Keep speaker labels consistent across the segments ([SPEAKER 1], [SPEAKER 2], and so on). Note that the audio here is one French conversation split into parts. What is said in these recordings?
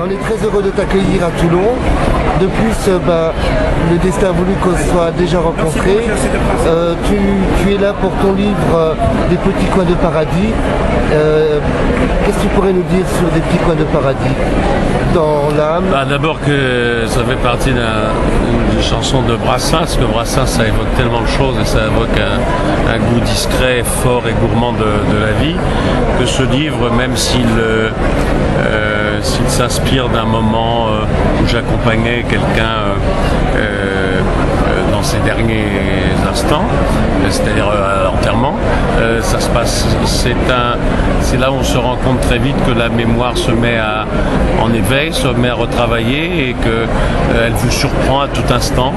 [SPEAKER 1] On est très heureux de t'accueillir à Toulon. De plus, le destin a voulu qu'on se soit déjà rencontrés. Tu es là pour ton livre Des petits coins de paradis. Qu'est-ce que tu pourrais nous dire sur Des petits coins de paradis dans l'âme?
[SPEAKER 2] D'abord que ça fait partie d'une chanson de Brassens, parce que Brassens ça évoque tellement de choses et ça évoque un goût discret, fort et gourmand de la vie, que ce livre, même s'il s'inspire d'un moment où j'accompagnais quelqu'un dans ses derniers instants, c'est-à-dire à l'enterrement, ça se passe, c'est là où on se rend compte très vite que la mémoire se met en éveil, se met à retravailler et qu'elle vous surprend à tout instant.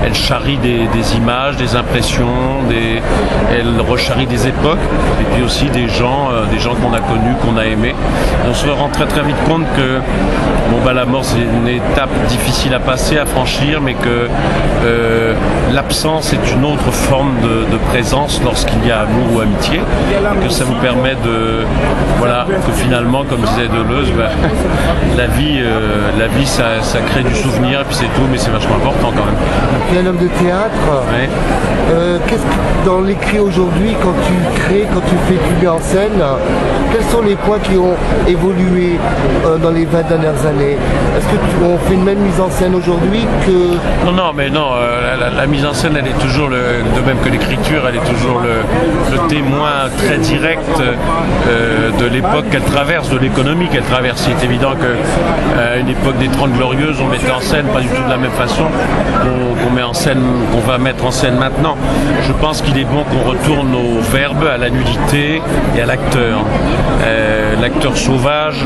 [SPEAKER 2] Elle charrie des images, des impressions, elle recharrie des époques et puis aussi des gens qu'on a connus, qu'on a aimés. Et on se rend très très vite compte que la mort c'est une étape difficile à passer, à franchir, mais que l'absence est une autre forme de présence lorsqu'il y a amour ou amitié, que ça vous permet que finalement, comme disait Deleuze, la vie ça crée du souvenir et puis c'est tout, mais c'est vachement important quand même.
[SPEAKER 1] Tu es un homme de théâtre.
[SPEAKER 2] Ouais.
[SPEAKER 1] Qu'est-ce que dans l'écrit aujourd'hui, quand tu crées, quand tu fais du en scène, quels sont les points qui ont évolué dans les 20 dernières années? Est-ce qu'on fait une même mise en scène aujourd'hui que...
[SPEAKER 2] Non, la mise en scène, elle est toujours, de même que l'écriture, elle est toujours le témoin très direct de l'époque qu'elle traverse, de l'économie qu'elle traverse. C'est évident qu'à une époque des 30 Glorieuses, on mettait en scène pas du tout de la même façon qu'on va mettre en scène maintenant. Je pense qu'il est bon qu'on retourne au verbe, à la nudité et à l'acteur. L'acteur sauvage,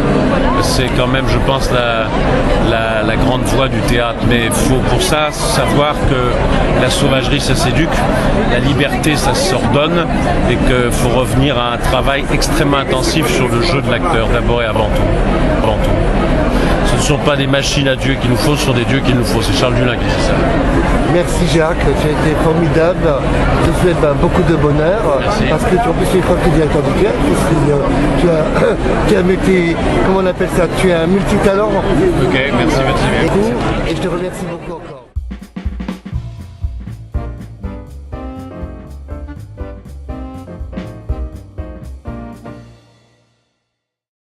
[SPEAKER 2] c'est quand même, je pense, la grande voix du théâtre. Mais il faut pour ça savoir que la sauvagerie, ça s'éduque, la liberté, ça s'ordonne, et qu'il faut revenir à un travail extrêmement intensif sur le jeu de l'acteur, d'abord et avant tout. Ce ne sont pas des machines à Dieu qu'il nous faut, ce sont des dieux qu'il nous faut. C'est Charles Dullin qui dit ça.
[SPEAKER 1] Merci Jacques, tu as été formidable. Je te souhaite beaucoup de bonheur.
[SPEAKER 2] Merci.
[SPEAKER 1] Parce que en plus tu es pas que directeur du théâtre, tu as comment on appelle ça, tu es un multitalent.
[SPEAKER 2] Ok, merci.
[SPEAKER 1] Et je te remercie beaucoup encore.